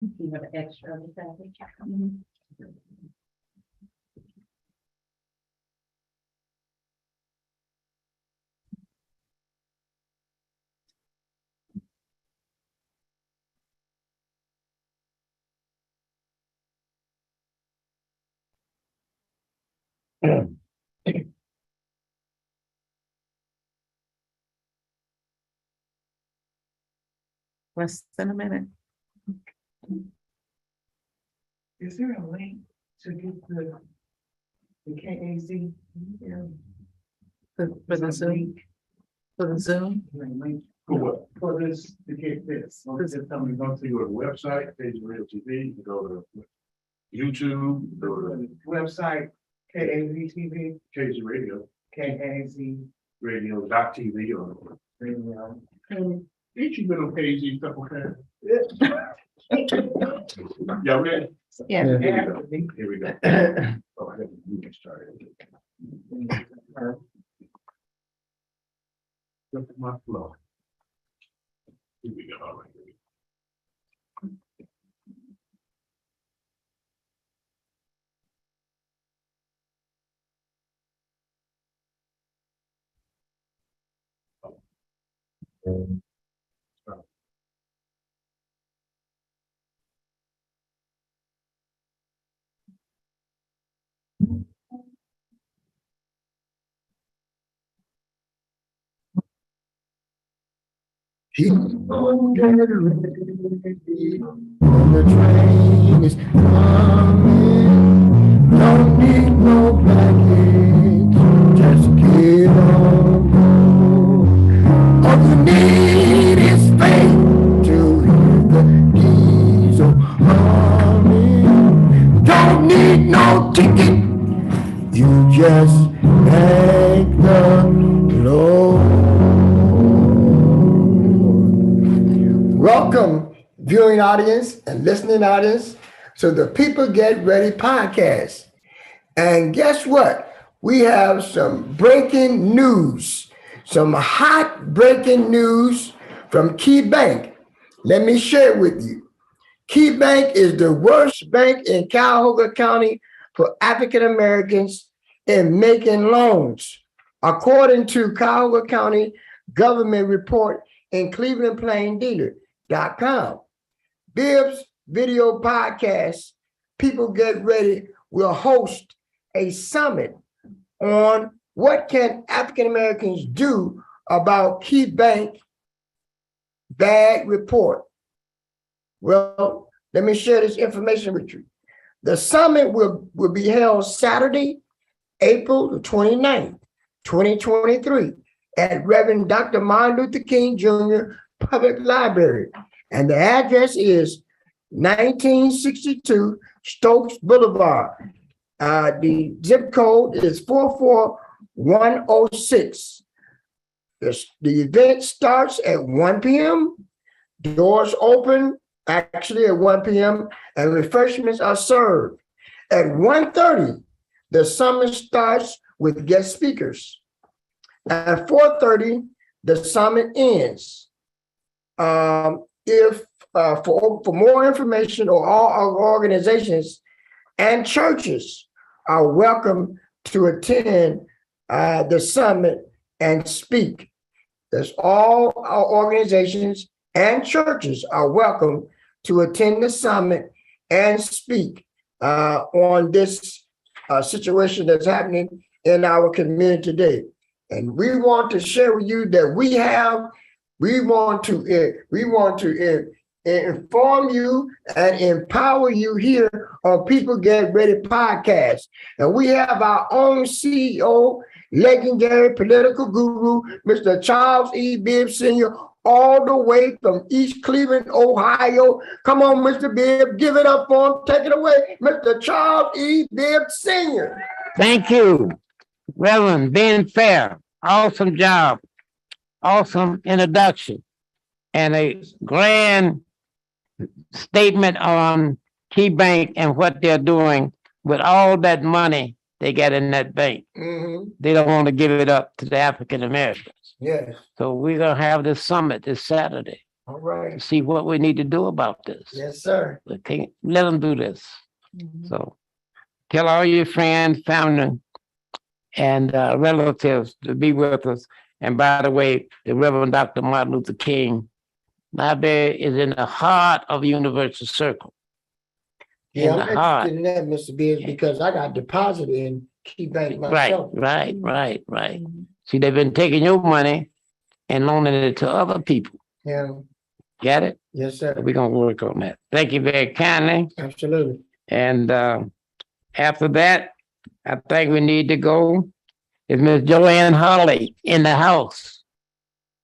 You have an extra on the package. Less than a minute. Is there a link to get the KAZ? For the Zoom. For the Zoom. For what? For this, to get this, just tell me, go to your website, page Real TV, you go to YouTube, go to Website, KAZ TV, Cajun Radio, KAZ radio.tv or. Radio. Ain't you been on KZ stuff, okay? Y'all ready? Yeah. Here we go. Here we go. Oh, I got to get started. Look at my flow. Here we go. All right. Keep on getting ready when the train is coming. Don't need no package, just get on board. All you need is faith to hear the diesel humming. Don't need no ticket, you just thank the Lord. Welcome, viewing audience and listening audience, to the People Get Ready podcast. And guess what? We have some breaking news, some hot breaking news from Key Bank. Let me share it with you. Key Bank is the worst bank in Cuyahoga County for African Americans in making loans, according to Cuyahoga County government report in Cleveland Plain Dealer.com. Bibb's video podcast, People Get Ready, will host a summit on what can African Americans do about Key Bank bad report. Well, let me share this information with you. The summit will be held Saturday, April the 29th, 2023 at Reverend Dr. Martin Luther King Jr. Public Library. And the address is 1962 Stokes Boulevard. The zip code is 44106. The event starts at 1 p.m. Doors open actually at 1 p.m. and refreshments are served. At 1:30, the summit starts with guest speakers. At 4:30, the summit ends. For more information, or all our organizations and churches are welcome to attend the summit and speak. That's all our organizations and churches are welcome to attend the summit and speak on this situation that's happening in our community today. And we want to share with you that we want to inform you and empower you here on People Get Ready podcast. And we have our own CEO, legendary political guru, Mr. Charles E. Bibb Sr., all the way from East Cleveland, Ohio. Come on, Mr. Bibb, give it up for him. Take it away, Mr. Charles E. Bibb Sr. Thank you, Reverend Ben Fair. Awesome job. Awesome introduction. And a grand statement on Key Bank and what they're doing with all that money they get in that bank. Mm-hmm. They don't want to give it up to the African Americans. Yes. So we're going to have this summit this Saturday. All right. to see what we need to do about this. Yes, sir. We can't let them do this. Mhm. So tell all your friends, family, and relatives to be with us. And by the way, the Reverend Dr. Martin Luther King Library is in the heart of Universal Circle. Yeah, In I'm the heart. interested in that, Mr. Bibb, because I got deposited in Key Bank Right, myself. right, right, right. Mhm. See, they've been taking your money and loaning it to other people. Yeah, Get it? yes, sir. We're gonna work on that. Thank you very kindly. Absolutely. And after that, I think we need to go. Is Miss Joanne Holly in the house?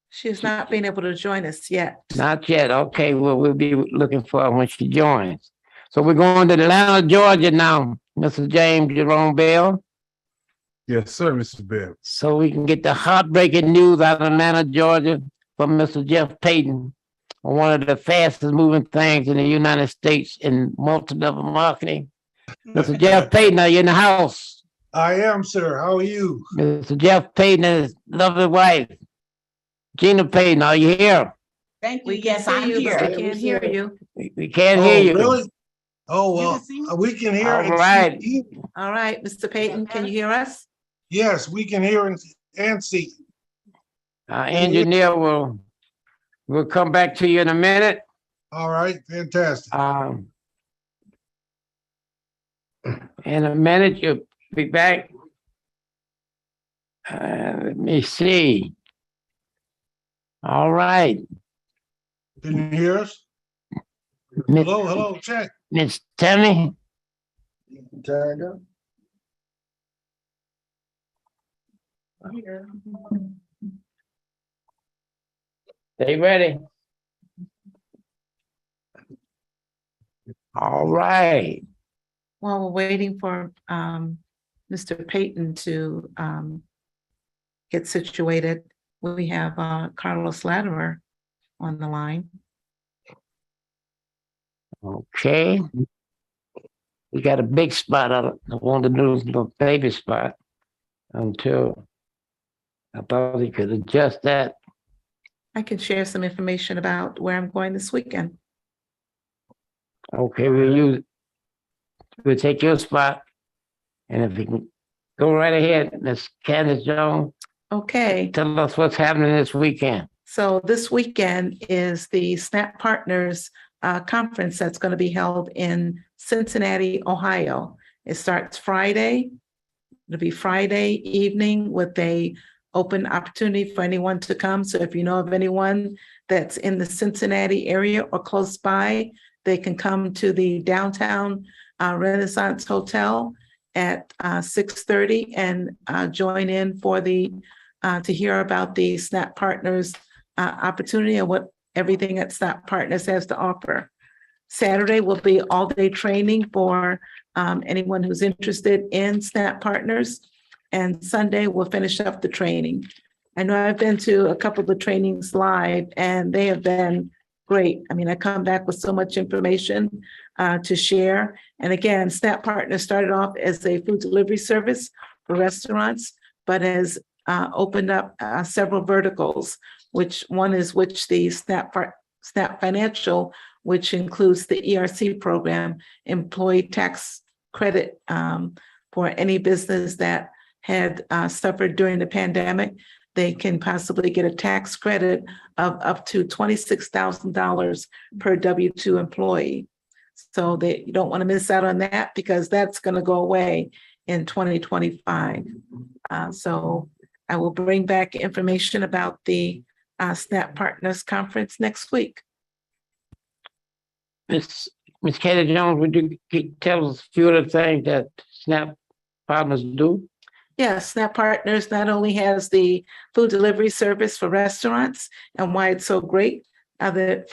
She's not been able to join us yet. Not yet. Okay, well, we'll be looking for her when she joins. So we're going to Atlanta, Georgia now, Mr. James Jerome Bell, Yes, sir, Mr. Bibb. so we can get the heartbreaking news out of Atlanta, Georgia from Mr. Jeff Payton on one of the fastest moving things in the United States in multi-level marketing. Mr. Jeff Payton, are you in the house? I am, sir. How are you? Mr. Jeff Payton and his lovely wife, Gina Payton, are you here? Thank you. We can Yes, see I'm you, but here. we can't hear you. We can't hear you. Really? Oh, You well, can see me? we can hear All and right. see you. All right, Mr. Payton, can you hear us? Yes, we can hear and see. Our engineer will come back to you in a minute. All right, fantastic. In a minute, you'll be back. Let me see. All right, Can you hear us? Miss Hello, check. Miss Tammy, Turned up. stay ready. All right. While we're waiting for Mr. Payton to get situated, we have Carlos Latimer on the line. Okay. We got a big spot. I wanted to do a little baby spot until I thought he could adjust that. I can share some information about where I'm going this weekend. Okay, we'll take your spot. And if you can go right ahead, Miss Candace Jones, Okay, tell us what's happening this weekend. so this weekend is the SNAP Partners Conference that's going to be held in Cincinnati, Ohio. It starts Friday. It'll be Friday evening with a open opportunity for anyone to come. So if you know of anyone that's in the Cincinnati area or close by, they can come to the downtown Renaissance Hotel at 6:30 and join in for to hear about the SNAP Partners opportunity and what everything that SNAP Partners has to offer. Saturday will be all-day training for anyone who's interested in SNAP Partners. And Sunday, we'll finish up the training. I know I've been to a couple of the trainings live and they have been great. I mean, I come back with so much information to share. And again, SNAP Partners started off as a food delivery service for restaurants, but has opened up several verticals, which the SNAP Financial, which includes the ERC program, employee tax credit for any business that had suffered during the pandemic. They can possibly get a tax credit of up to $26,000 per W-2 employee. So you don't want to miss out on that because that's going to go away in 2025. So I will bring back information about the SNAP Partners Conference next week. Miss Katie Jones, would you tell us a few of the things that SNAP Partners do? Yes, SNAP Partners not only has the food delivery service for restaurants and why it's so great other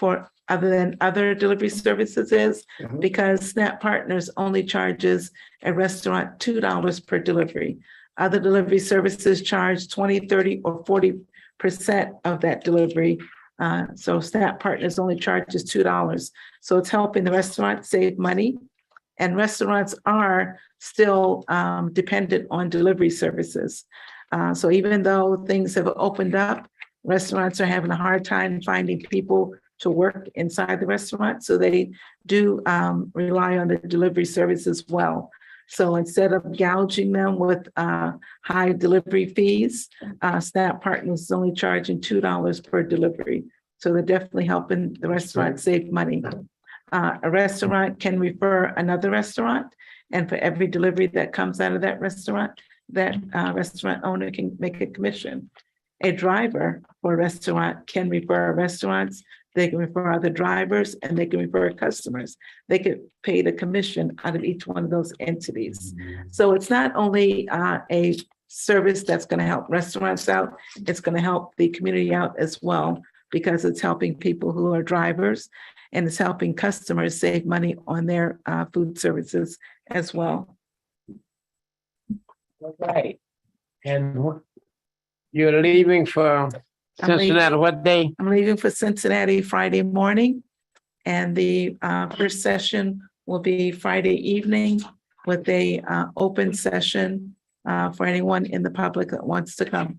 than other delivery services is because SNAP Partners only charges a restaurant $2 per delivery. Other delivery services charge 20, 30, or 40% of that delivery. So SNAP Partners only charges $2. So it's helping the restaurant save money. And restaurants are still dependent on delivery services. So even though things have opened up, restaurants are having a hard time finding people to work inside the restaurant. So they do rely on the delivery service as well. So instead of gouging them with high delivery fees, Snap Partners is only charging $2 per delivery. So they're definitely helping the restaurant save money. A restaurant can refer another restaurant, and for every delivery that comes out of that restaurant owner can make a commission. A driver for a restaurant can refer restaurants, they can refer other drivers, and they can refer customers. They could pay the commission out of each one of those entities. So it's not only a service that's going to help restaurants out, it's going to help the community out as well, because it's helping people who are drivers, and it's helping customers save money on their food services as well. Right. And you're leaving for I'm leaving. Cincinnati, what day? I'm leaving for Cincinnati Friday morning, and the first session will be Friday evening with a open session for anyone in the public that wants to come.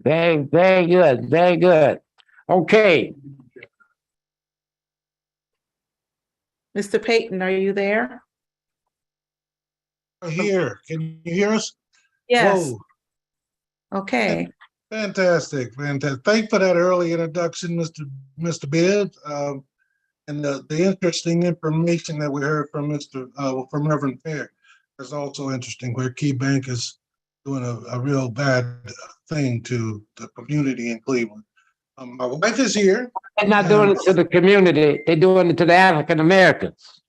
Very, very good, very good. Okay, Mr. Payton, are you there? Here, can you hear us? Yes. Whoa, Okay. fantastic, fantastic. Thanks for that early introduction, Mr. Bibb. And the interesting information that we heard from from Reverend Fair is also interesting, where Key Bank is doing a real bad thing to the community in Cleveland. My wife is here. they're not doing it to the community, they're doing it to the African Americans.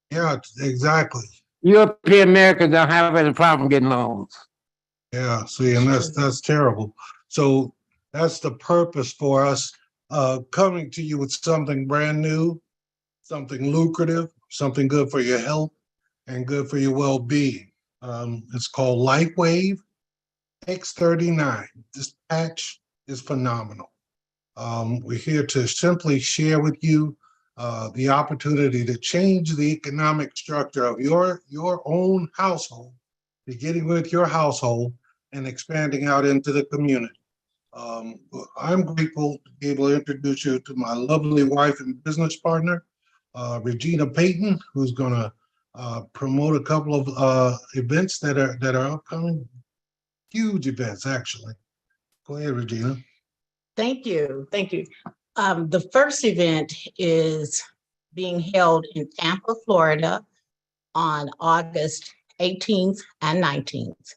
Yeah, exactly. European Americans don't have any problem getting loans. Yeah, see, and that's terrible. So that's the purpose for us coming to you with something brand new, something lucrative, something good for your health and good for your well-being. It's called Lightwave X39. This patch is phenomenal. We're here to simply share with you the opportunity to change the economic structure of your own household, beginning with your household and expanding out into the community. I'm grateful to be able to introduce you to my lovely wife and business partner, Regina Payton, who's going to promote a couple of events that are upcoming, huge events, actually. Go ahead, Regina. Thank you. Thank you. The first event is being held in Tampa, Florida on August 18th and 19th.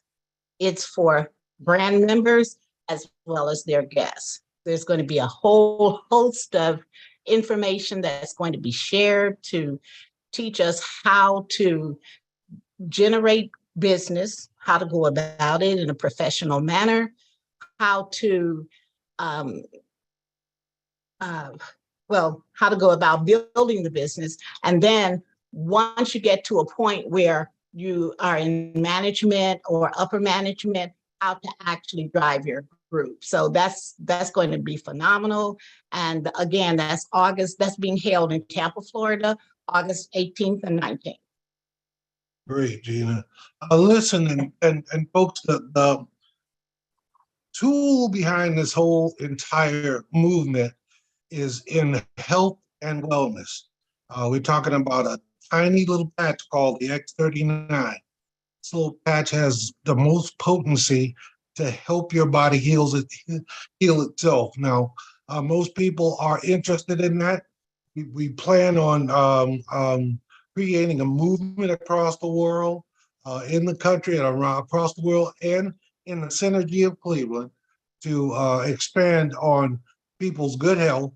It's for brand members as well as their guests. There's going to be a whole host of information that's going to be shared to teach us how to generate business, how to go about it in a professional manner, how to how to go about building the business. And then once you get to a point where you are in management or upper management, how to actually drive your group. So that's going to be phenomenal. And again, that's being held in Tampa, Florida, August 18th and 19th. Great, Gina. Listen, and folks, the tool behind this whole entire movement is in health and wellness. We're talking about a tiny little patch called the X39. This little patch has the most potency to help your body heal itself. Now, most people are interested in that. We plan on creating a movement across the world, in the country and across the world, and in the synergy of Cleveland to expand on people's good health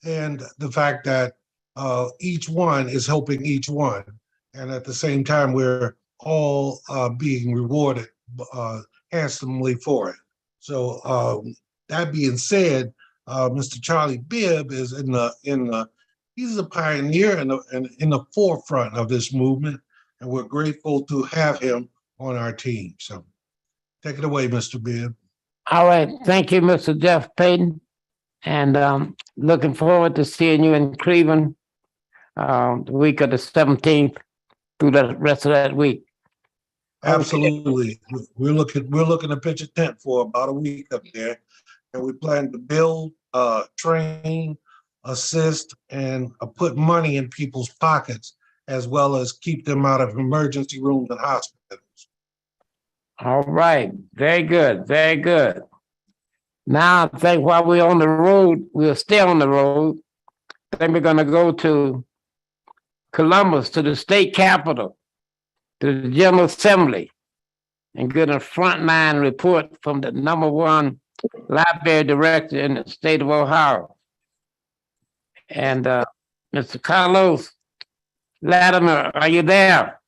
and the fact that each one is helping each one. And at the same time, we're all being rewarded handsomely for it. So that being said, Mr. Charlie Bibb is he's a pioneer in the forefront of this movement, and we're grateful to have him on our team. So take it away, Mr. Bibb. All right, thank you, Mr. Jeff Payton. And looking forward to seeing you in Cleveland the week of the 17th through the rest of that week. Absolutely. We're looking to pitch a tent for about a week up there. And we plan to build, train, assist and put money in people's pockets, as well as keep them out of emergency rooms and hospitals. All right, very good, very good. Now, I think while we're on the road, we'll stay on the road. I think we're gonna go to Columbus, to the state capitol, to the General Assembly, and get a frontline report from the #1 library director in the state of Ohio. And Mr. Carlos Latimer, are you there?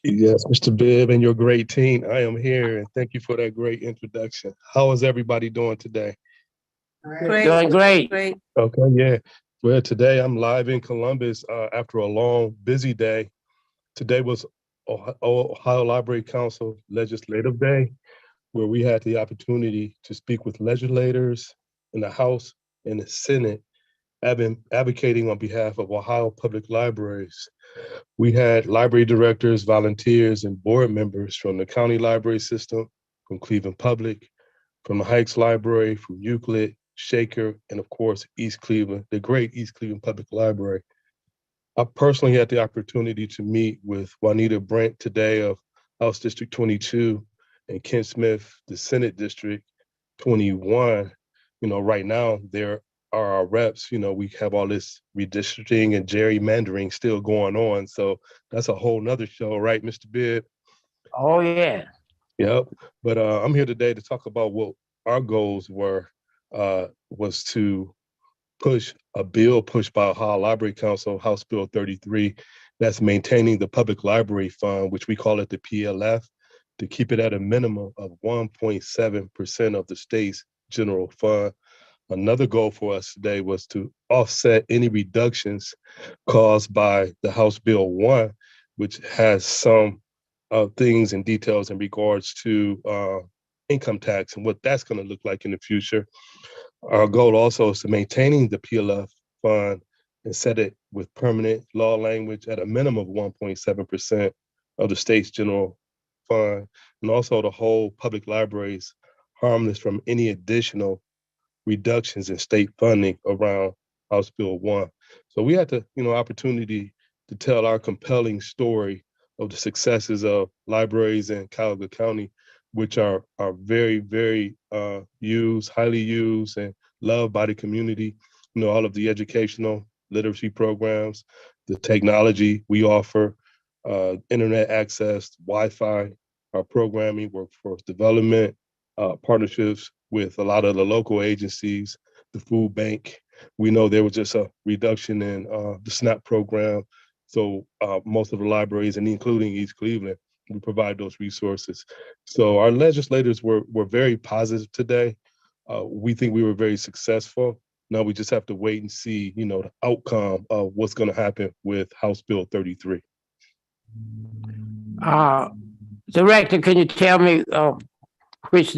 Yes, Mr. Bibb and your great team. I am here and thank you for that great introduction. How is everybody doing today? Great. Doing great. Great. Okay, yeah. Well, today I'm live in Columbus after a long, busy day. Today was Ohio Library Council Legislative Day, where we had the opportunity to speak with legislators in the House and the Senate, advocating on behalf of Ohio Public Libraries. We had library directors, volunteers, and board members from the county library system, from Cleveland Public, from the Heights Library, from Euclid, Shaker, and of course, East Cleveland, the great East Cleveland Public Library. I personally had the opportunity to meet with Juanita Brent today of House District 22 and Ken Smith, the Senate District 21. Right now, there are our reps. We have all this redistricting and gerrymandering still going on. So that's a whole nother show, right, Mr. Bibb? Oh, yeah. Yep. But I'm here today to talk about what our goals were, was to push a bill pushed by Ohio Library Council, House Bill 33, that's maintaining the public library fund, which we call it the PLF, to keep it at a minimum of 1.7% of the state's general fund. Another goal for us today was to offset any reductions caused by the House Bill 1, which has some things and details in regards to income tax and what that's going to look like in the future. Our goal also is to maintaining the PLF fund and set it with permanent law language at a minimum of 1.7% of the state's general fund, and also to hold public libraries harmless from any additional reductions in state funding around House Bill 1. So we had the opportunity to tell our compelling story of the successes of libraries in Cuyahoga County, which are very, very highly used and loved by the community. All of the educational literacy programs, the technology we offer, internet access, Wi-Fi, our programming, workforce development, partnerships with a lot of the local agencies, the food bank. We know there was just a reduction in the SNAP program. So most of the libraries, and including East Cleveland, we provide those resources. So our legislators were very positive today. We think we were very successful. Now we just have to wait and see, the outcome of what's going to happen with House Bill 33. Director, can you tell me which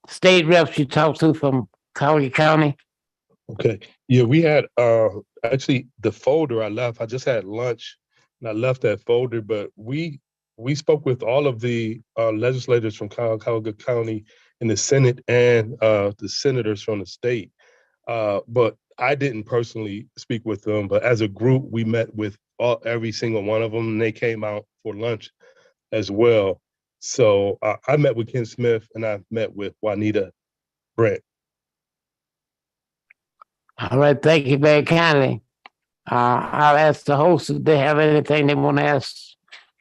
state reps you talked to from Cuyahoga County? Okay. Yeah, we had actually the folder I left. I just had lunch and I left that folder, but we spoke with all of the legislators from Cuyahoga County in the Senate and the senators from the state. But I didn't personally speak with them, but as a group, we met with every single one of them, and they came out for lunch as well. So I met with Ken Smith and I met with Juanita Brent. All right, thank you very kindly. I'll ask the host if they have anything they want to ask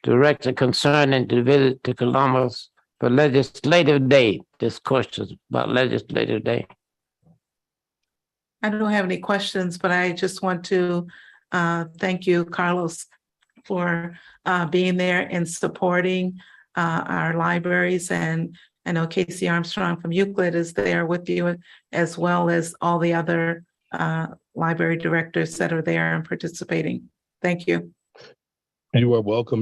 Director concerning the visit to Columbus for Legislative Day. This question about Legislative Day. I don't have any questions, but I just want to thank you, Carlos, for being there and supporting our libraries. And I know Casey Armstrong from Euclid is there with you, as well as all the other library directors that are there and participating. Thank you. You are welcome.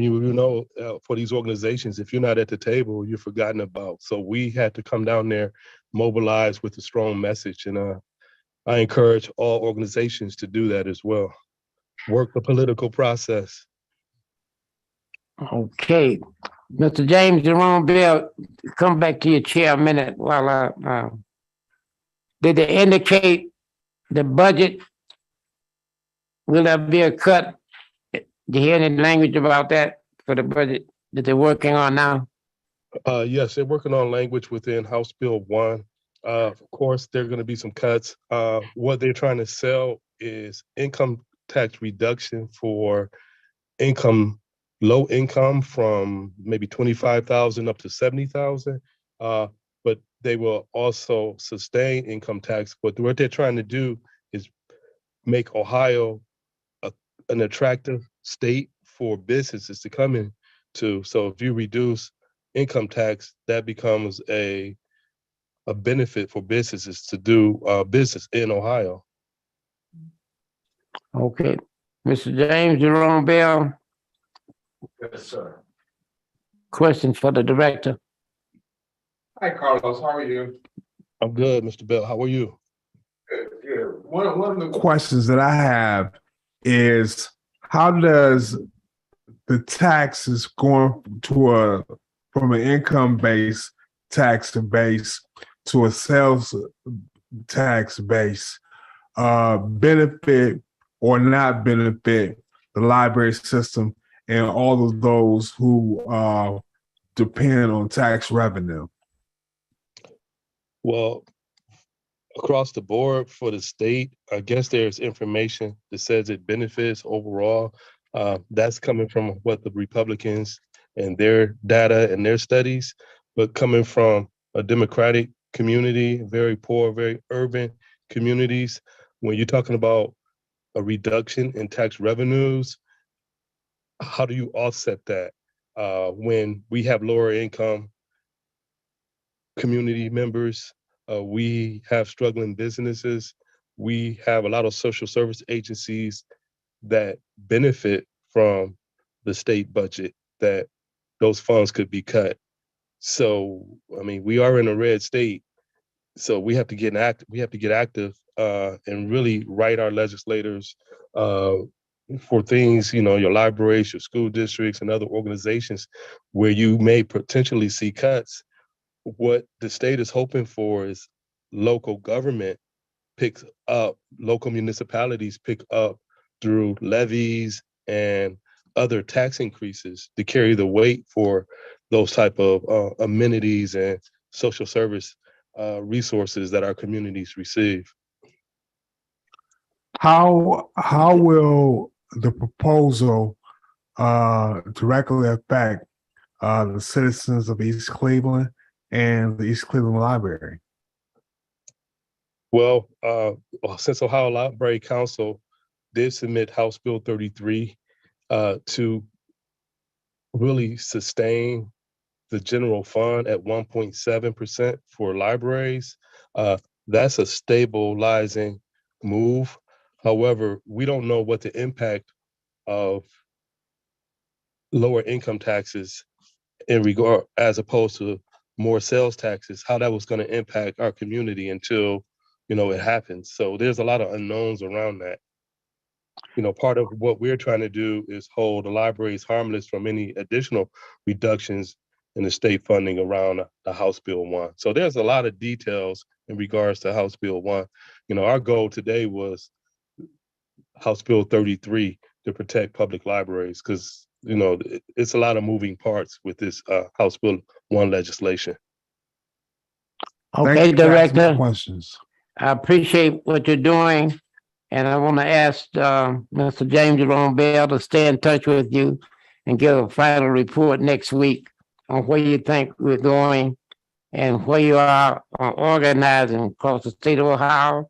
For these organizations, if you're not at the table, you're forgotten about. So we had to come down there, mobilize with a strong message. And I encourage all organizations to do that as well. Work the political process. Okay. Mr. James Jerome Bibb, come back to your chair a minute while did they indicate the budget, will there be a cut? Do you hear any language about that for the budget that they're working on now? Yes, they're working on language within House Bill 1. Of course, there are going to be some cuts. What they're trying to sell is income tax reduction for low income from maybe 25,000 up to 70,000. But they will also sustain income tax. But what they're trying to do is make Ohio an attractive state for businesses to come in to. So if you reduce income tax, that becomes a benefit for businesses to do business in Ohio. Okay. Mr. James Jerome Bell, Yes, sir. question for the director. Hi, Carlos. How are you? I'm good, Mr. Bell. How are you? Good. One of the Questions that I have is how does the taxes going from an income base tax base to a sales tax base benefit or not benefit the library system and all of those who depend on tax revenue? Well, across the board for the state, I guess there's information that says it benefits overall. That's coming from what the Republicans and their data and their studies, but coming from a Democratic community, very poor, very urban communities, when you're talking about a reduction in tax revenues, how do you offset that when we have lower income community members? We have struggling businesses. We have a lot of social service agencies that benefit from the state budget, that those funds could be cut. So, I mean, we are in a red state. So we have to get active and really write our legislators for things, your libraries, your school districts, and other organizations where you may potentially see cuts. What the state is hoping for is local government picks up, local municipalities pick up through levies and other tax increases to carry the weight for those type of amenities and social service resources that our communities receive. How will the proposal directly affect the citizens of East Cleveland and the East Cleveland Library? Well, since Ohio Library Council did submit House Bill 33 to really sustain the general fund at 1.7% for libraries, that's a stabilizing move. However, we don't know what the impact of lower income taxes in regard, as opposed to more sales taxes, how that was going to impact our community until, it happens. So there's a lot of unknowns around that. Part of what we're trying to do is hold the libraries harmless from any additional reductions in the state funding around the House Bill 1. So there's a lot of details in regards to House Bill 1. Our goal today was House Bill 33 to protect public libraries because, it's a lot of moving parts with this House Bill 1 legislation. Okay, Thank you for answering my Director, questions. I appreciate what you're doing. And I want to ask Mr. James Jerome Bell to stay in touch with you and give a final report next week on where you think we're going and where you are on organizing across the state of Ohio.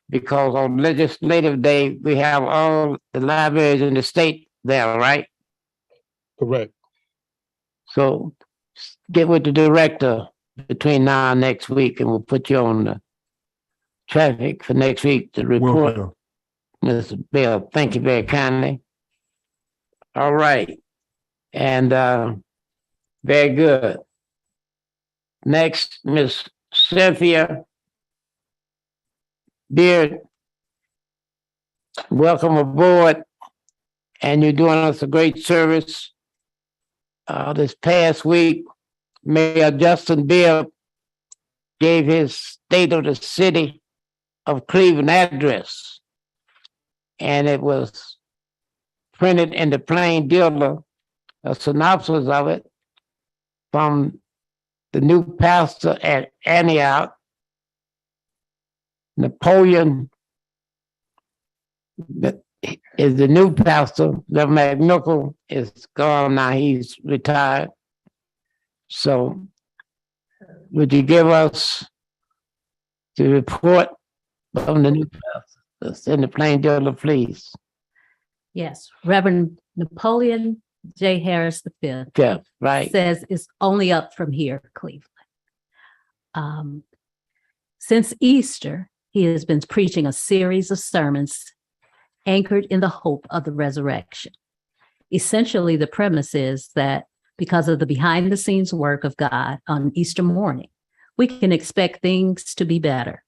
Because on legislative day, we have all the libraries in the state there, right? Correct. So get with the director between now and next week, and we'll put you on the traffic for next week to report. Will do. Mr. Bell, thank you very kindly. All right. And very good. Next, Miss Cynthia Beard, welcome aboard. And you're doing us a great service. This past week, Mayor Justin Bibb gave his State of the City of Cleveland address. And it was printed in the Plain Dealer, a synopsis of it from the new pastor at Antioch, Napoleon, that is the new pastor. The McNichol is gone now, he's retired. So would you give us the report from the new pastor that's in the Plain Dealer, please? Yes, Reverend Napoleon J. Harris V. Yeah, right. says it's only up from here, Cleveland. Since Easter, he has been preaching a series of sermons anchored in the hope of the resurrection. Essentially, the premise is that because of the behind the scenes work of God on Easter morning, we can expect things to be better.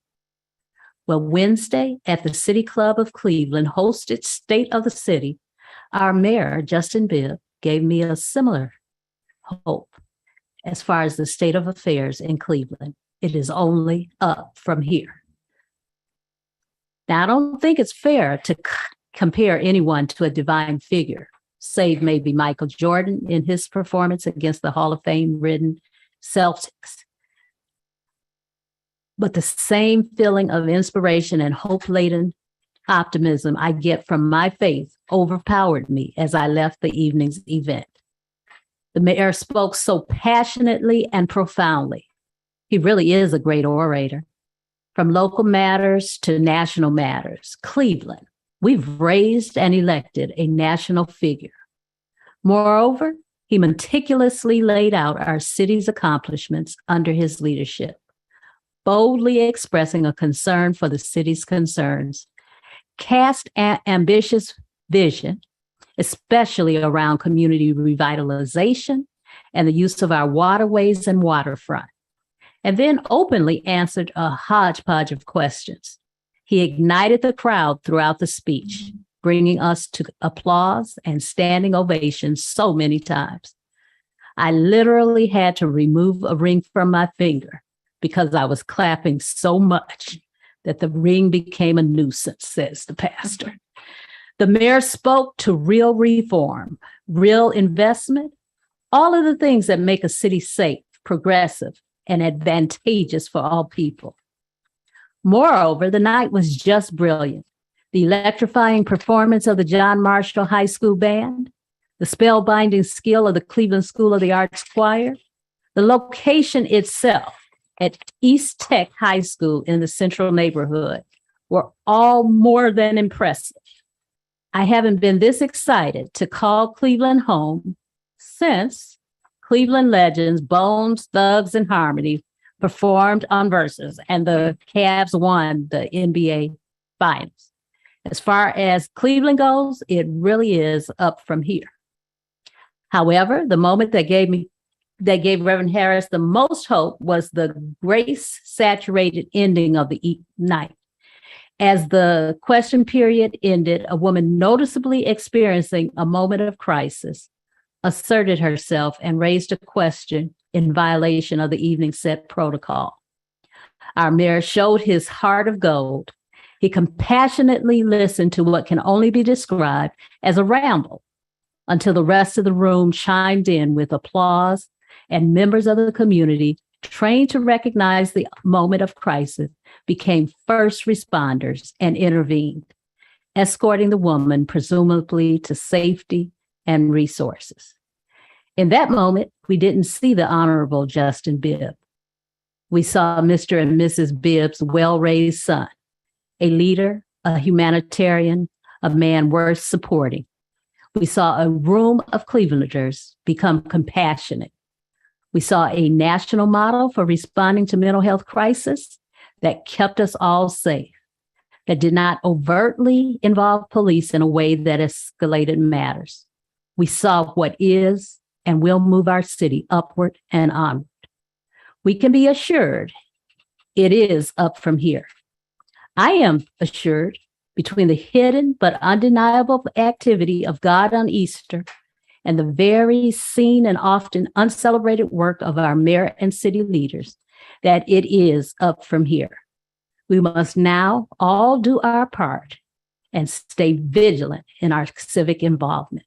Well, Wednesday at the City Club of Cleveland hosted State of the City, our mayor, Justin Bibb, gave me a similar hope as far as the state of affairs in Cleveland. It is only up from here. Now, I don't think it's fair to compare anyone to a divine figure, save maybe Michael Jordan in his performance against the Hall of Fame-ridden Celtics. But the same feeling of inspiration and hope-laden optimism I get from my faith overpowered me as I left the evening's event. The mayor spoke so passionately and profoundly. He really is a great orator. From local matters to national matters, Cleveland, we've raised and elected a national figure. Moreover, he meticulously laid out our city's accomplishments under his leadership, boldly expressing a concern for the city's concerns, cast an ambitious vision, especially around community revitalization and the use of our waterways and waterfront, and then openly answered a hodgepodge of questions. He ignited the crowd throughout the speech, bringing us to applause and standing ovations so many times. I literally had to remove a ring from my finger because I was clapping so much that the ring became a nuisance, says the pastor. The mayor spoke to real reform, real investment, all of the things that make a city safe, progressive, and advantageous for all people. Moreover, the night was just brilliant. The electrifying performance of the John Marshall High School Band, the spellbinding skill of the Cleveland School of the Arts Choir, the location itself at East Tech High School in the central neighborhood were all more than impressive. I haven't been this excited to call Cleveland home since Cleveland legends Bones, Thugs, and Harmony performed on Versus, and the Cavs won the NBA Finals. As far as Cleveland goes, it really is up from here. However, the moment that gave Reverend Harris the most hope was the grace-saturated ending of the night. As the question period ended, a woman noticeably experiencing a moment of crisis asserted herself and raised a question in violation of the evening set protocol. Our mayor showed his heart of gold. He compassionately listened to what can only be described as a ramble until the rest of the room chimed in with applause, and members of the community trained to recognize the moment of crisis became first responders and intervened, escorting the woman presumably to safety and resources. In that moment, we didn't see the Honorable Justin Bibb. We saw Mr. and Mrs. Bibb's well-raised son, a leader, a humanitarian, a man worth supporting. We saw a room of Clevelanders become compassionate. We saw a national model for responding to mental health crisis that kept us all safe, that did not overtly involve police in a way that escalated matters. We saw what is and will move our city upward and onward. We can be assured it is up from here. I am assured between the hidden but undeniable activity of God on Easter and the very seen and often uncelebrated work of our mayor and city leaders, that it is up from here. We must now all do our part and stay vigilant in our civic involvement.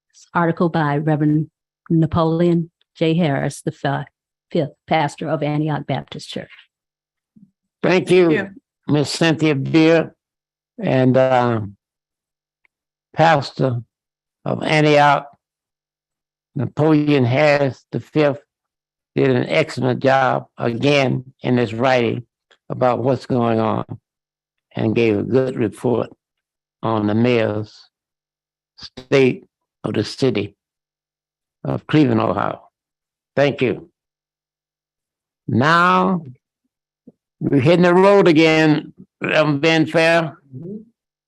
This article by Reverend Napoleon J. Harris, the fifth pastor of Antioch Baptist Church. Thank you, Miss Cynthia Bibb, and pastor of Antioch, Napoleon Harris the fifth, did an excellent job again in his writing about what's going on and gave a good report on the mayor's state of the city of Cleveland, Ohio. Thank you. Now we're hitting the road again, Reverend Ben Fair.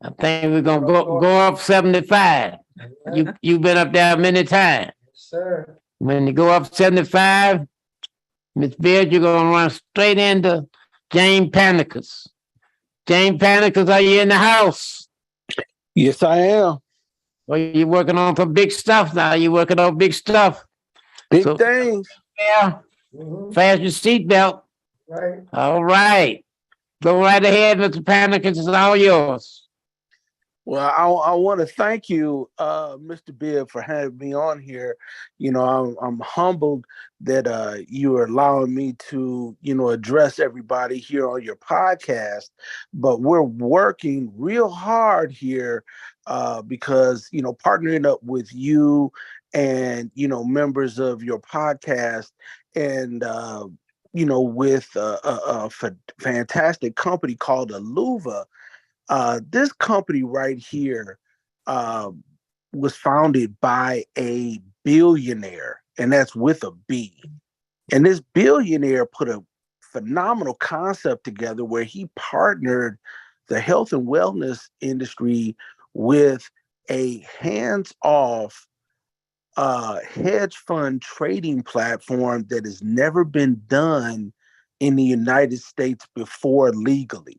I think we're gonna go up 75. You've been up there many times. Sir. When you go up 75, Miss Beard, you're gonna run straight into Jane Panicus. Jane Panicus, are you in the house? Yes, I am. Well, you're working on some big stuff now. You're working on big stuff. Big So, things. Yeah. Fasten your seatbelt. Right. All right. Go right ahead, Mr. Panicus. It's all yours. Well, I want to thank you, Mr. Bibb, for having me on here. You know, I'm humbled that you are allowing me to, address everybody here on your podcast. But we're working real hard here because, partnering up with you and, members of your podcast and, with a fantastic company called Aluva. This company right here was founded by a billionaire, and that's with a B. And this billionaire put a phenomenal concept together where he partnered the health and wellness industry with a hands-off hedge fund trading platform that has never been done in the United States before legally.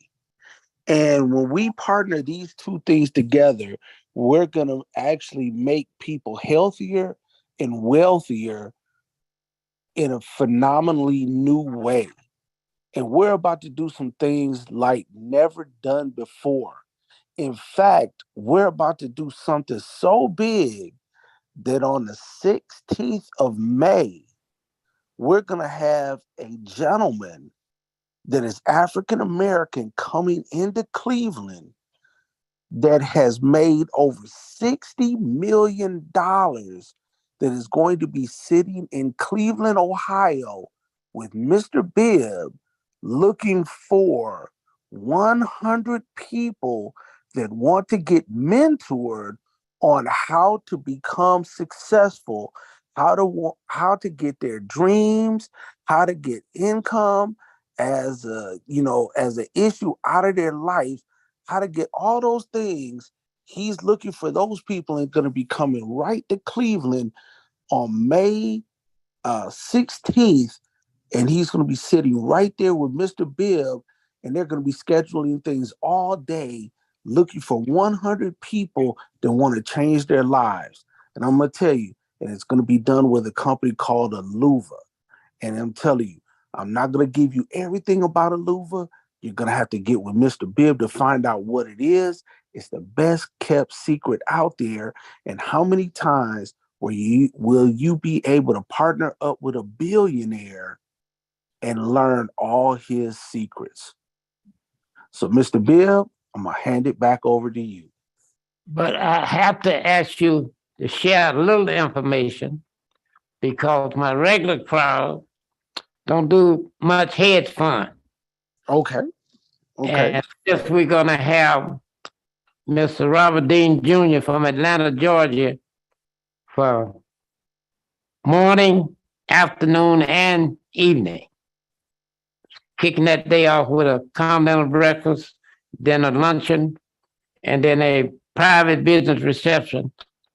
And when we partner these two things together, we're going to actually make people healthier and wealthier in a phenomenally new way. And we're about to do some things like never done before. In fact, we're about to do something so big that on the 16th of May, we're going to have a gentleman that is African American coming into Cleveland that has made over $60 million that is going to be sitting in Cleveland, Ohio with Mr. Bibb looking for 100 people that want to get mentored on how to become successful, how to get their dreams, how to get income, as an issue out of their life, how to get all those things. He's looking for those people and going to be coming right to Cleveland on May 16th. And he's going to be sitting right there with Mr. Bibb, and they're going to be scheduling things all day, looking for 100 people that want to change their lives. And I'm going to tell you, and it's going to be done with a company called Aluva. And I'm telling you, I'm not going to give you everything about Aluva. You're going to have to get with Mr. Bibb to find out what it is. It's the best kept secret out there. And how many times will you be able to partner up with a billionaire and learn all his secrets? So, Mr. Bibb, I'm going to hand it back over to you. But I have to ask you to share a little information because my regular crowd don't do much hedge fund. Okay. And if we're going to have Mr. Robert Dean Jr. from Atlanta, Georgia, for morning, afternoon, and evening. Kicking that day off with a continental breakfast, then a luncheon, and then a private business reception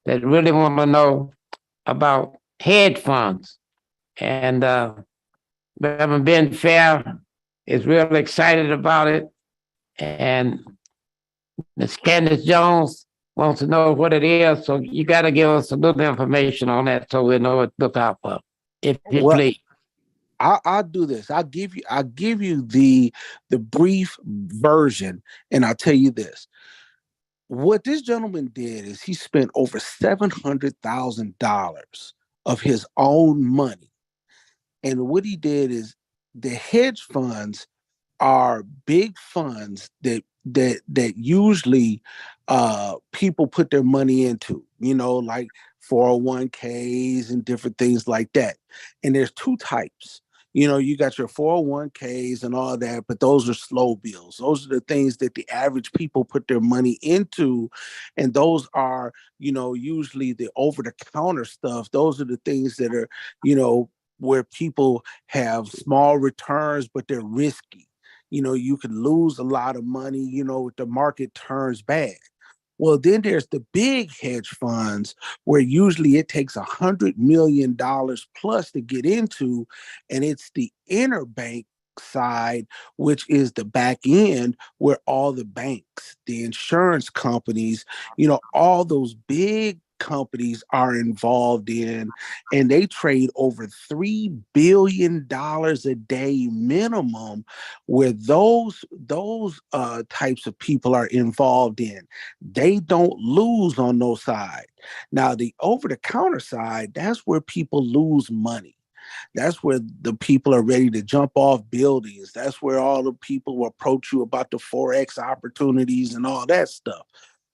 that really want to know about hedge funds. And Reverend Ben Fair is really excited about it. And Ms. Candace Jones wants to know what it is. So you got to give us a little information on that so we know what to look out for, if you please. I'll do this. I'll give you the brief version, and I'll tell you this. What this gentleman did is he spent over $700,000 of his own money. And what he did is the hedge funds are big funds that usually people put their money into, like 401ks and different things like that. And there's two types. You got your 401ks and all that, but those are slow bills. Those are the things that the average people put their money into. And those are, usually the over the counter stuff. Those are the things that are, where people have small returns, but they're risky. You could lose a lot of money, if the market turns bad. Well, then there's the big hedge funds where usually it takes $100 million plus to get into, and it's the interbank side, which is the back end where all the banks, the insurance companies, all those big companies are involved in, and they trade over $3 billion a day minimum, where those types of people are involved in. They don't lose on no side. Now, the over-the-counter side, that's where people lose money. That's where the people are ready to jump off buildings. That's where all the people will approach you about the Forex opportunities and all that stuff.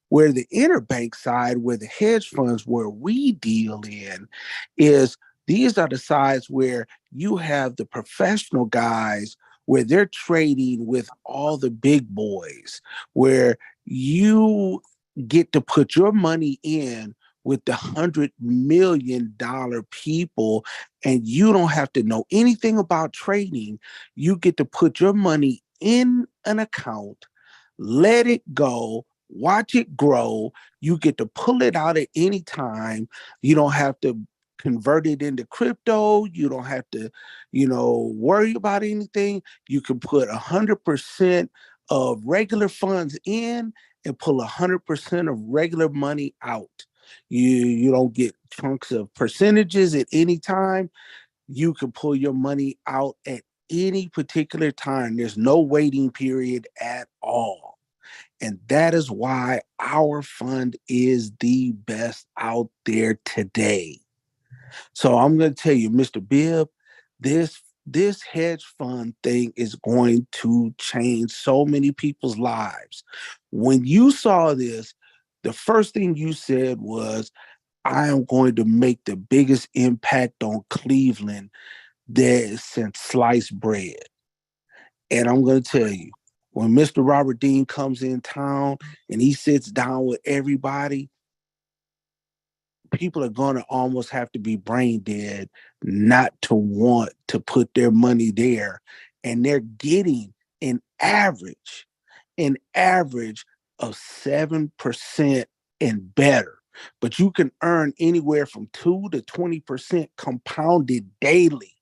Where the interbank side, where the hedge funds, where we deal in, is these are the sides where you have the professional guys, where they're trading with all the big boys, where you get to put your money in with the $100 million people, and you don't have to know anything about trading. You get to put your money in an account, let it go, watch it grow. You get to pull it out at any time. You don't have to convert it into crypto. You don't have to, worry about anything. You can put 100% of regular funds in and pull 100% of regular money out. You don't get chunks of percentages at any time. You can pull your money out at any particular time. There's no waiting period at all. And that is why our fund is the best out there today. So I'm going to tell you, Mr. Bibb, this hedge fund thing is going to change so many people's lives. When you saw this, the first thing you said was, I am going to make the biggest impact on Cleveland there since sliced bread. And I'm going to tell you, when Mr. Robert Dean comes in town and he sits down with everybody, people are going to almost have to be brain dead not to want to put their money there. And they're getting an average of 7% and better. But you can earn anywhere from 2 to 20% compounded daily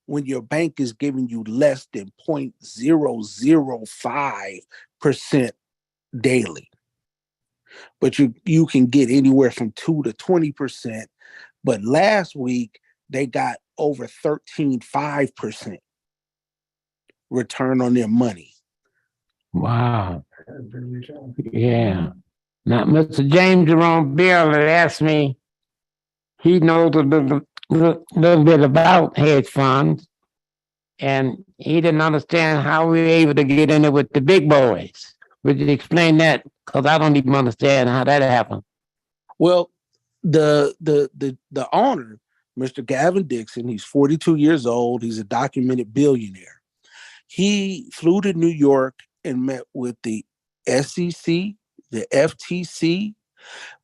when your bank is giving you less than 0.005% daily. But you can get anywhere from 2 to 20%. But last week, they got over 13.5% return on their money. Wow. Yeah. Now, Mr. James Jerome Bill had asked me, he knows a little bit about hedge funds, and he didn't understand how we were able to get in it with the big boys. Would you explain that? Because I don't even understand how that happened. Well, the owner, Mr. Gavin Dixon, he's 42 years old. He's a documented billionaire. He flew to New York and met with the SEC, the FTC,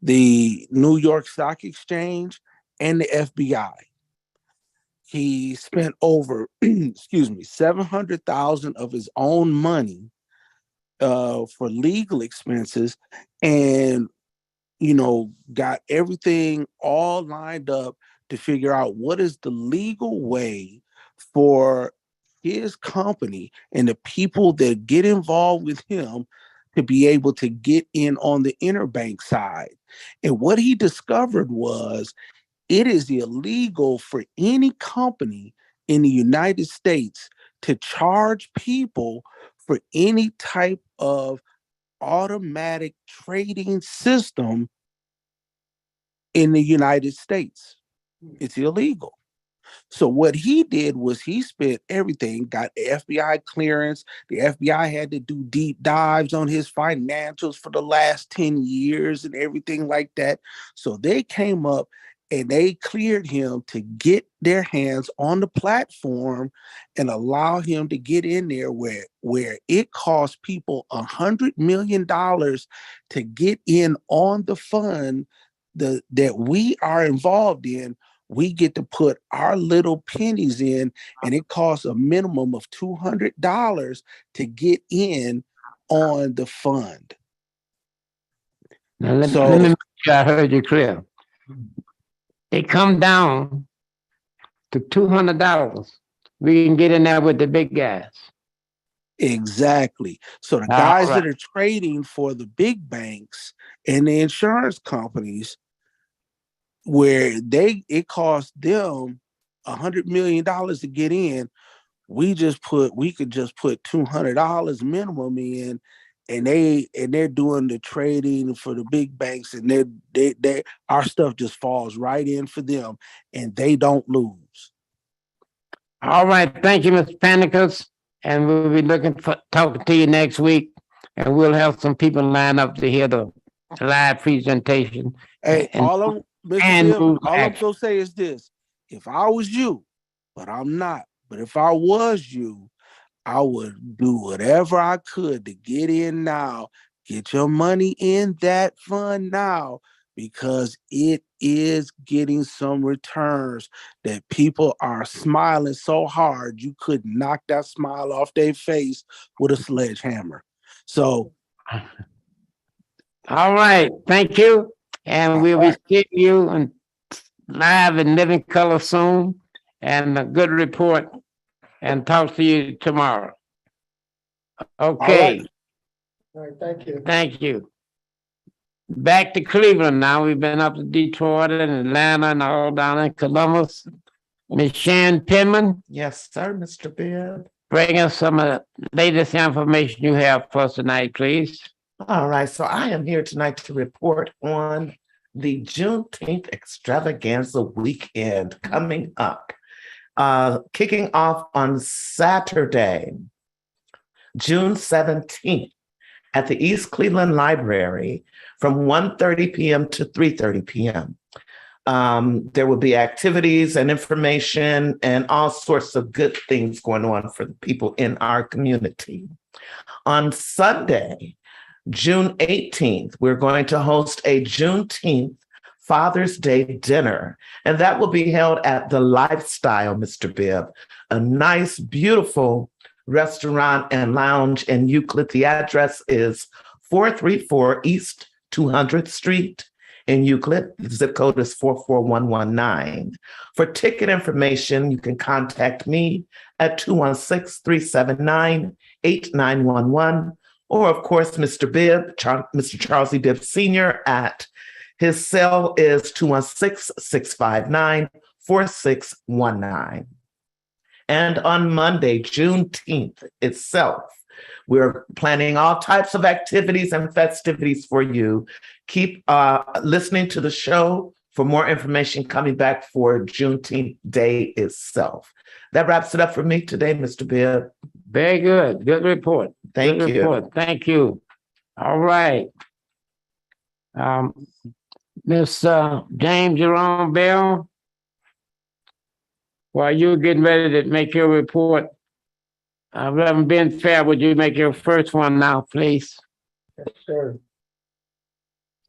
the New York Stock Exchange, and the FBI. He spent over, $700,000 of his own money for legal expenses, and got everything all lined up to figure out what is the legal way for his company and the people that get involved with him to be able to get in on the interbank side. And what he discovered was it is illegal for any company in the United States to charge people for any type of automatic trading system in the United States. It's illegal. So what he did was he spent everything, got FBI clearance. The FBI had to do deep dives on his financials for the last 10 years and everything like that. So they came up and they cleared him to get their hands on the platform and allow him to get in there where it cost people $100 million to get in on the fund that we are involved in. We get to put our little pennies in, and it costs a minimum of $200 to get in on the fund. Now, let me make sure I heard you clear. It come down to $200. We can get in there with the big guys. Exactly. So the guys that are trading for the big banks and the insurance companies, where it cost them $100 million to get in, we could just put $200 minimum in, and they're doing the trading for the big banks, and they our stuff just falls right in for them, and they don't lose. All right, thank you, Mr. Panicus, and we'll be talking to you next week, and we'll have some people line up to hear the live presentation. Hey, all I'm gonna say is this: if I was you, but I'm not, but if I was you, I would do whatever I could to get in now. Get your money in that fund now, because it is getting some returns that people are smiling so hard you could knock that smile off their face with a sledgehammer. So, all right, thank you. And we'll be seeing you on live in living color soon, and a good report, and talk to you tomorrow. Okay. All right, thank you. Thank you. Back to Cleveland now. We've been up to Detroit and Atlanta and all down in Columbus. Ms. Shan Penman. Yes, sir, Mr. Bibb. Bring us some of the latest information you have for us tonight, please. All right, so I am here tonight to report on the Juneteenth extravaganza weekend coming up. Kicking off on Saturday, June 17th at the East Cleveland Library from 1:30 p.m. to 3:30 p.m. There will be activities and information and all sorts of good things going on for the people in our community. On Sunday, June 18th, we're going to host a Juneteenth Father's Day dinner, and that will be held at the Lifestyle, Mr. Bibb, a nice, beautiful restaurant and lounge in Euclid. The address is 434 East 200th Street in Euclid. The zip code is 44119. For ticket information, you can contact me at 216-379-8911, or of course, Mr. Bibb, Mr. Charles E. Bibb Sr. at his cell is 216-659-4619. And on Monday, Juneteenth itself, we're planning all types of activities and festivities for you. Keep listening to the show for more information coming back for Juneteenth Day itself. That wraps it up for me today, Mr. Bibb. Very good. Good report. Thank good you. Report. Thank you. All right. Miss James Jerome Bell, while you're getting ready to make your report, Reverend Ben Fair, would you make your first one now, please? Yes, sir.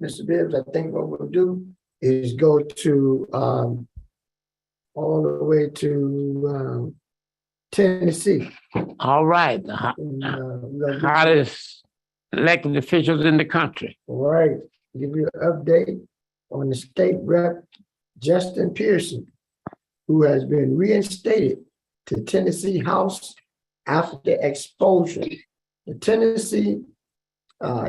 Mr. Bibbs, I think what we'll do is go to all the way to Tennessee. All right. The hottest elected officials in the country. All right. Give you an update on the state rep, Justin Pearson, who has been reinstated to Tennessee House after exposure. The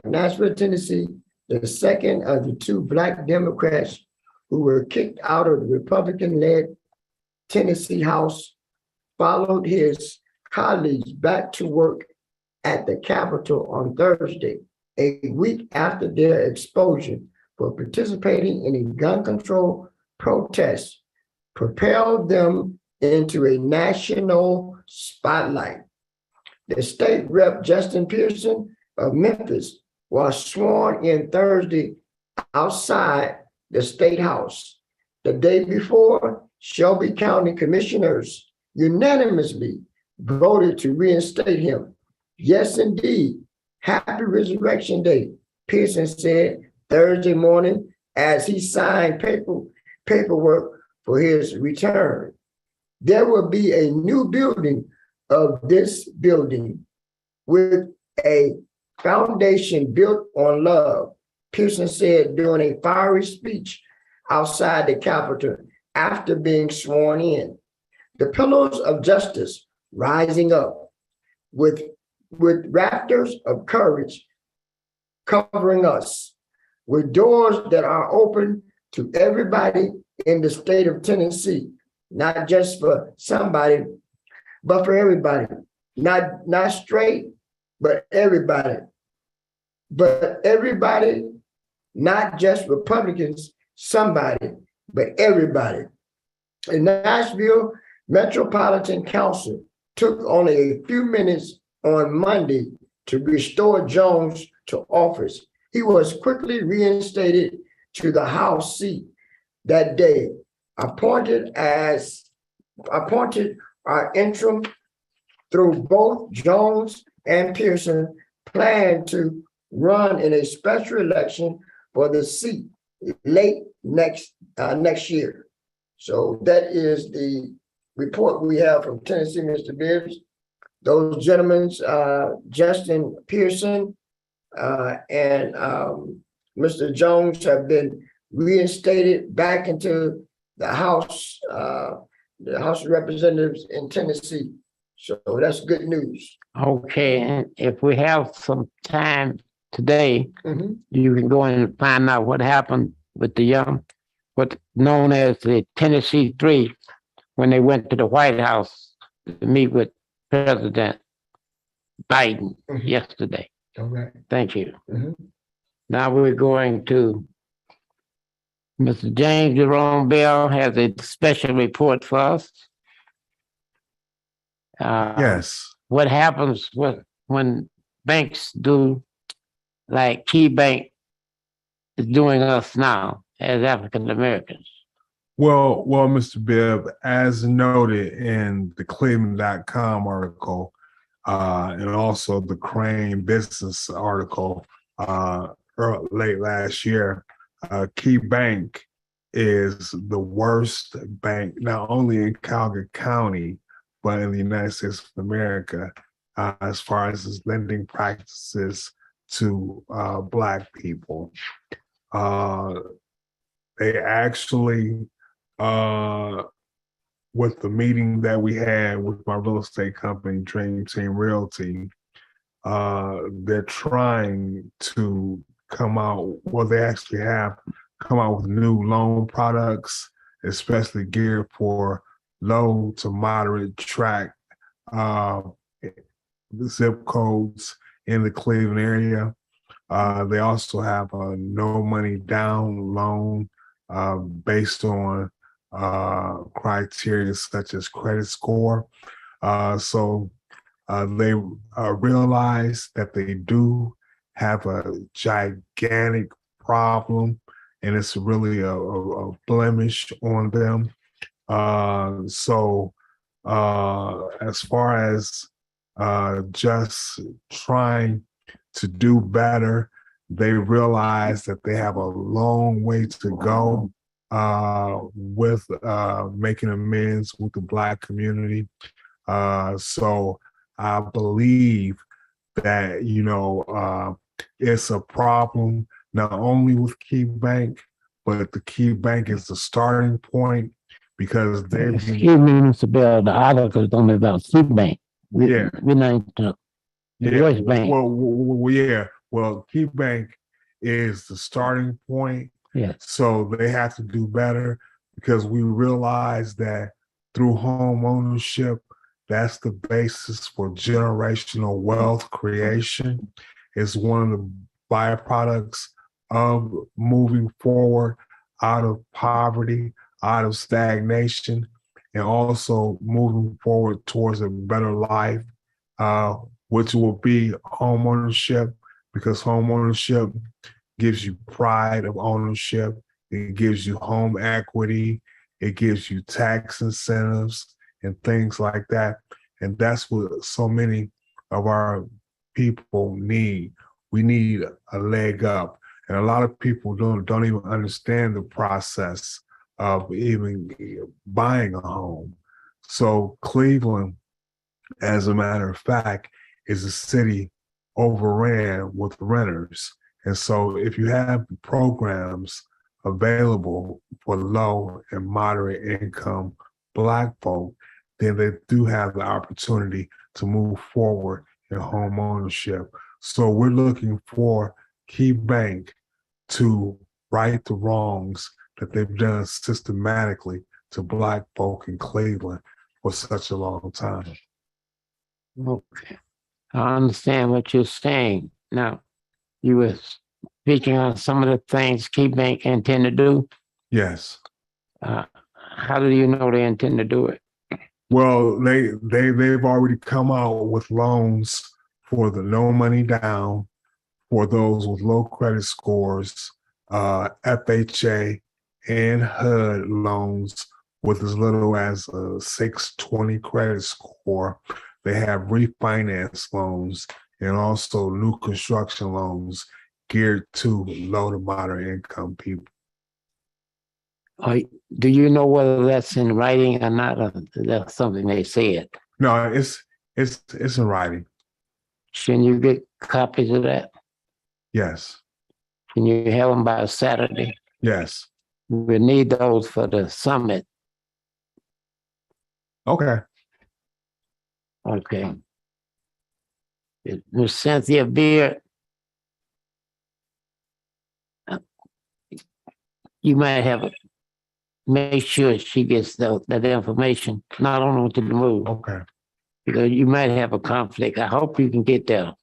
Nashville, Tennessee, the second of the two Black Democrats who were kicked out of the Republican-led Tennessee House followed his colleagues back to work at the Capitol on Thursday, a week after their exposure for participating in a gun control protest propelled them into a national spotlight. The state rep Justin Pearson of Memphis was sworn in Thursday outside the state house. The day before, Shelby County commissioners unanimously voted to reinstate him. Yes, indeed. Happy Resurrection Day, Pearson said Thursday morning as he signed paperwork for his return. There will be a new building of this building with a foundation built on love, Pearson said during a fiery speech outside the Capitol after being sworn in. The pillars of justice rising up with rafters of courage covering us, with doors that are open to everybody in the state of Tennessee, not just for somebody, but for everybody. Not straight, but everybody. But everybody, not just Republicans, somebody, but everybody. The Nashville Metropolitan Council took only a few minutes on Monday to restore Jones to office. He was quickly reinstated to the House seat that day, appointed our interim through both Jones and Pearson plan to run in a special election for the seat late next year. So that is the report we have from Tennessee, Mr. Bibbs. Those gentlemen, Justin Pearson and Mr. Jones, have been reinstated back into the House of Representatives in Tennessee. So that's good news. Okay, and if we have some time today, you can go and find out what happened with what's known as the Tennessee Three, when they went to the White House to meet with President Biden yesterday. All right. Thank you. Now we're going to Mr. James Jerome Bell has a special report for us. Yes. What happens when banks do like Key Bank is doing us now as African Americans? Well, Mr. Bibb, as noted in the Cleveland.com article, and also the Crane Business article late last year, Key Bank is the worst bank, not only in Calgary County, but in the United States of America, as far as its lending practices to Black people. They actually, with the meeting that we had with my real estate company, Dream Team Realty, they're trying to come out, well, they actually have come out with new loan products, especially geared for low to moderate tract zip codes in the Cleveland area. They also have a no money down loan based on criteria such as credit score. So they realize that they do have a gigantic problem, and it's really a blemish on them. So as far as just trying to do better, they realize that they have a long way to go with making amends with the Black community. So I believe that, it's a problem not only with Key Bank, but the Key Bank is the starting point, because they've Excuse me, Mr. Bell, the article is only about Key Bank. We're not the West Bank. Well, Key Bank is the starting point. Yeah. So they have to do better, because we realize that through home ownership, That's the basis for generational wealth creation. It's one of the byproducts of moving forward out of poverty, out of stagnation, and also moving forward towards a better life, which will be home ownership, because home ownership gives you pride of ownership. It gives you home equity. It gives you tax incentives and things like that. And that's what so many of our people need. We need a leg up. And a lot of people don't even understand the process of even buying a home. So Cleveland, as a matter of fact, is a city overran with renters. And so if you have programs available for low and moderate income Black folk, then they do have the opportunity to move forward in home ownership. So we're looking for Key Bank to right the wrongs that they've done systematically to Black folk in Cleveland for such a long time. Okay. I understand what you're saying. Now, you were speaking on some of the things Key Bank intend to do. Yes. How do you know they intend to do it? Well, they've already come out with loans for the no money down for those with low credit scores, FHA and HUD loans with as little as a 620 credit score. They have refinance loans and also new construction loans geared to low to moderate income people. Do you know whether that's in writing or not? Or that's something they said. No, it's in writing. Can you get copies of that? Yes. Can you have them by Saturday? Yes. We need those for the summit. Okay. Okay. Ms. Cynthia Beard, you might have a make sure she gets that information, not only to the move. Okay. Because you might have a conflict. I hope you can get there,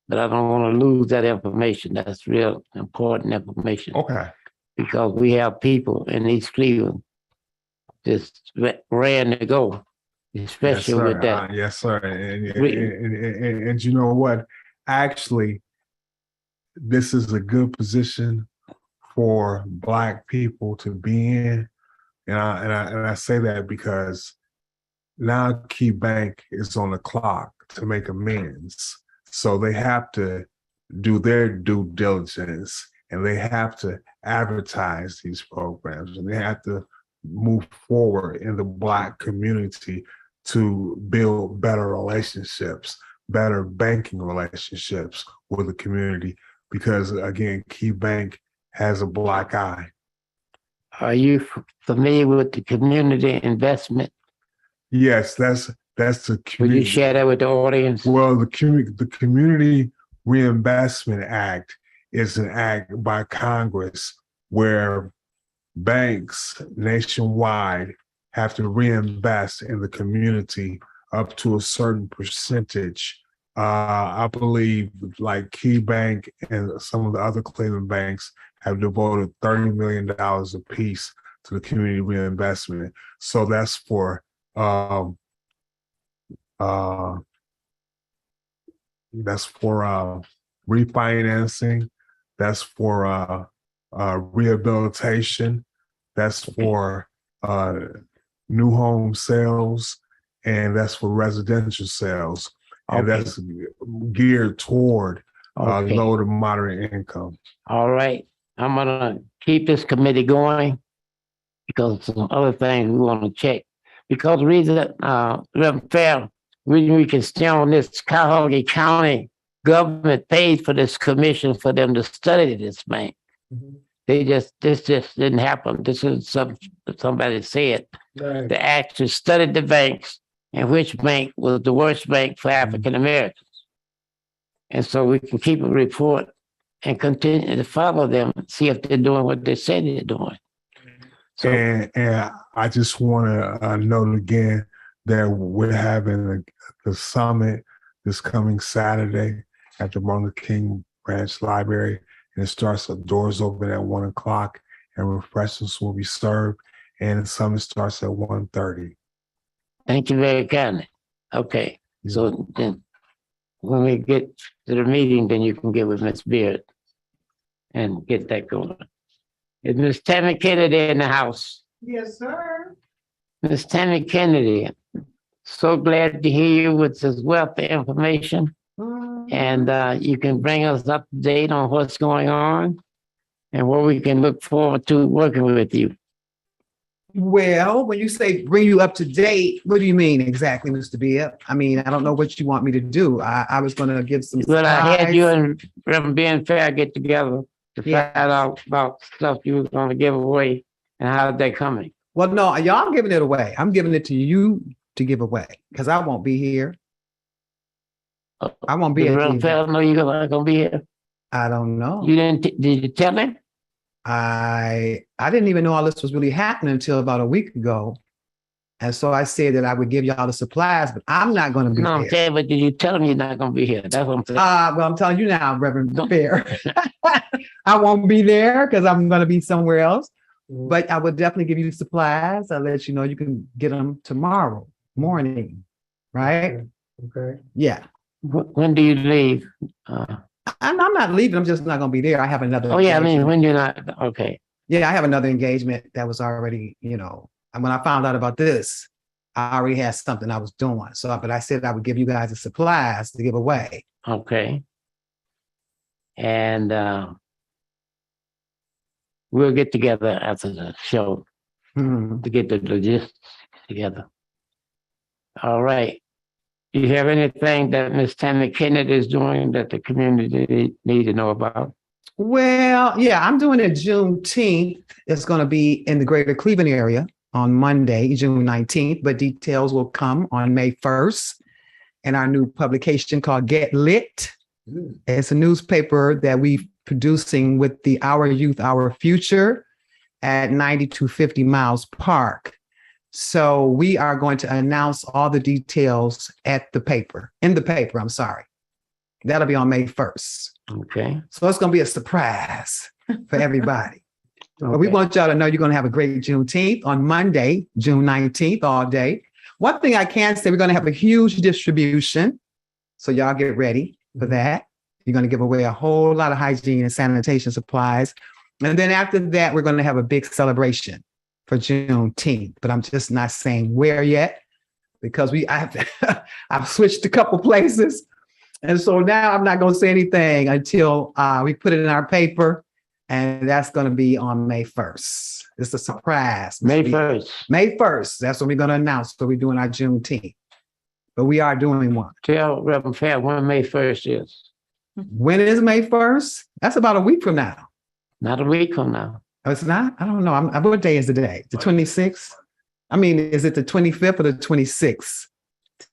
but I don't want to lose that information. That's real important information. Okay. Because we have people in East Cleveland just ran to go, especially yes, with that. Yes, sir. And you know what? Actually, this is a good position for Black people to be in. And I say that because now Key Bank is on the clock to make amends. So they have to do their due diligence and they have to advertise these programs and they have to move forward in the Black community to build better relationships, better banking relationships with the community. Because again, Key Bank has a Black eye. Are you familiar with the community investment? Yes, that's the community. Will you share that with the audience? Well, the Community Reinvestment Act is an act by Congress where banks nationwide have to reinvest in the community up to a certain percentage. I believe like Key Bank and some of the other Cleveland banks have devoted $30 million apiece to the community reinvestment. So that's for refinancing, that's for rehabilitation, that's for new home sales, and that's for residential sales. And that's geared toward low to moderate income. All right. I'm going to keep this committee going because some other things we want to check. Because the reason that, Reverend Fair, we can stay on this Cuyahoga County government paid for this commission for them to study this bank. Mm-hmm. This just didn't happen. This is somebody said. Right. They actually studied the banks and which bank was the worst bank for African Americans. And so we can keep a report and continue to follow them, see if they're doing what they say they're doing. So, and I just want to note again that we're having the summit this coming Saturday at the Martin Luther King Branch Library. And it starts, the doors open at 1 o'clock and refreshments will be served. And the summit starts at 1:30. Thank you very kindly. Okay, so then when we get to the meeting, then you can get with Ms. Beard and get that going. Is Ms. Tammy Kennedy in the house? Yes, sir. Ms. Tammy Kennedy, so glad to hear you with this wealth of information. And you can bring us up to date on what's going on and what we can look forward to working with you. Well, when you say bring you up to date, what do you mean exactly, Mr. Bibb? I mean, I don't know what you want me to do. I was going to give some. Well, I had slides. you and Reverend Ben Fair get together to Yeah. find out about stuff you were going to give away and how's that coming. Well, no, y'all giving it away. I'm giving it to you to give away because I won't be here. I won't be Did at Reverend the Fair know you're not going to be here? I don't know. You didn't? Did you tell him? I didn't even know all this was really happening until about a week ago. And so I said that I would give y'all the supplies, but I'm not going to be No, I'm there. saying, but did you tell him you're not going to be here? That's what I'm saying. Well, I'm telling you now, Reverend Fair. I won't be there because I'm going to be somewhere else. But I would definitely give you supplies. I'll let you know you can get them tomorrow morning, right? Okay. Yeah. When do you leave? I'm not leaving. I'm just not going to be there. I have another. Oh, yeah, I mean, engagement. when you're not, okay. Yeah, I have another engagement that was already, and when I found out about this, I already had something I was doing. So, but I said I would give you guys the supplies to give away. Okay. And we'll get together after the show to get the logistics together. All right. Do you have anything that Ms. Tammy Kennedy is doing that the community need to know about? Well, yeah, I'm doing it Juneteenth. It's going to be in the greater Cleveland area on Monday, June 19th, but details will come on May 1st in our new publication called Get Lit. It's a newspaper that we're producing with the Our Youth, Our Future at 9250 Miles Park. So we are going to announce all the details in the paper, I'm sorry. That'll be on May 1st. Okay. So it's going to be a surprise for everybody. But we want y'all to know you're going to have a great Juneteenth on Monday, June 19th, all day. One thing I can say, we're going to have a huge distribution. So y'all get ready for that. You're going to give away a whole lot of hygiene and sanitation supplies. And then after that, we're going to have a big celebration for Juneteenth. But I'm just not saying where yet because I've switched a couple places. And so now I'm not going to say anything until we put it in our paper. And that's going to be on May 1st. It's a surprise. May 1st. May 1st. That's when we're going to announce. So we're doing our Juneteenth. But we are doing one. Tell Reverend Fair when May 1st is. When is May 1st? That's about a week from now. Not a week from now. Oh, it's not? I don't know. What day is the day? The 26th? I mean, is it the 25th or the 26th?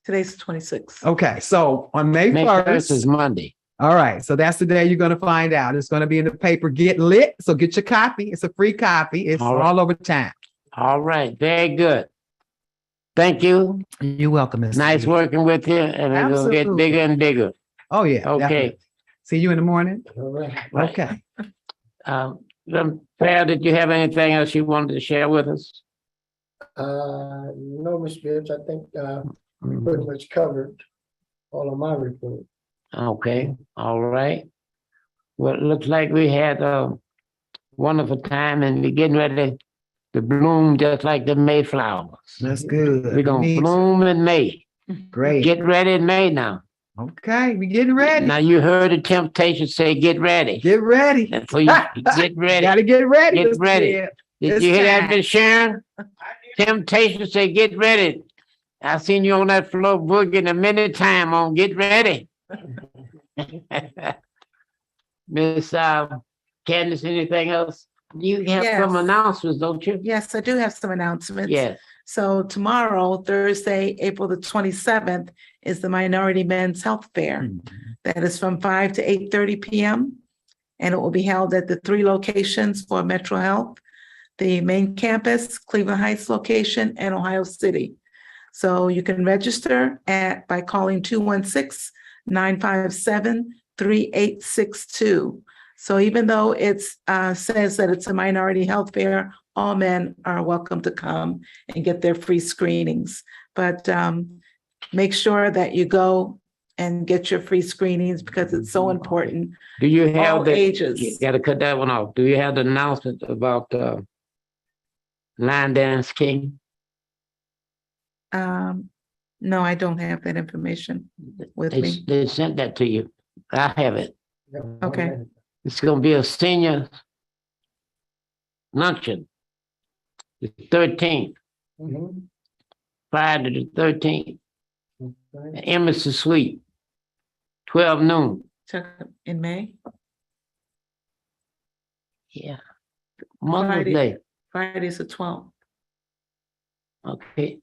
Today's the 26th. Okay. So on May 1st is Monday. All right. So that's the day you're going to find out. It's going to be in the paper. Get lit. So get your copy. It's a free copy. It's all over town. All right. Very good. Thank you. You're welcome. Mr. Nice Lee. working with you. And it's going to get Absolutely. bigger and bigger. Oh, yeah. Okay. Definitely. See you in the morning. All right. Okay. Reverend Fair, did you have anything else you wanted to share with us? No, Ms. Bibbs, I think we pretty much covered all of my report. Okay. All right. Well, it looks like we had a wonderful time and we're getting ready to bloom just like the Mayflowers. That's good. We're going to bloom in May. Great. Get ready in May now. Okay. We getting ready. Now you heard the temptation say, get ready. Get ready. And so you get ready. Got to get ready. Get Mr. ready. Bibb. Did It's you hear that, time. Miss Sharon? Temptation say, get ready. I seen you on that floor boogieing a minute time on get ready. Miss Candace, anything else? You have some Yes. announcements, don't you? Yes, I do have some announcements. Yes. So tomorrow, Thursday, April the 27th, is the Minority Men's Health Fair. That is from 5 to 8:30 p.m. And it will be held at the 3 locations for Metro Health, the main campus, Cleveland Heights location, and Ohio City. So you can register by calling 216-957-3862. So even though it's says that it's a minority health fair, all men are welcome to come and get their free screenings. But make sure that you go and get your free screenings because it's so important. Do you have All the ages. You gotta cut that one off. Do you have the announcement about Line Dance King? No, I don't have that information with me. They sent that to you. I have it. Okay. It's gonna be a senior luncheon. The 13th, Friday the 13th, Embassy Suite, 12 noon. In May? Yeah. Mother's Friday. Day. Friday's the 12th. Okay.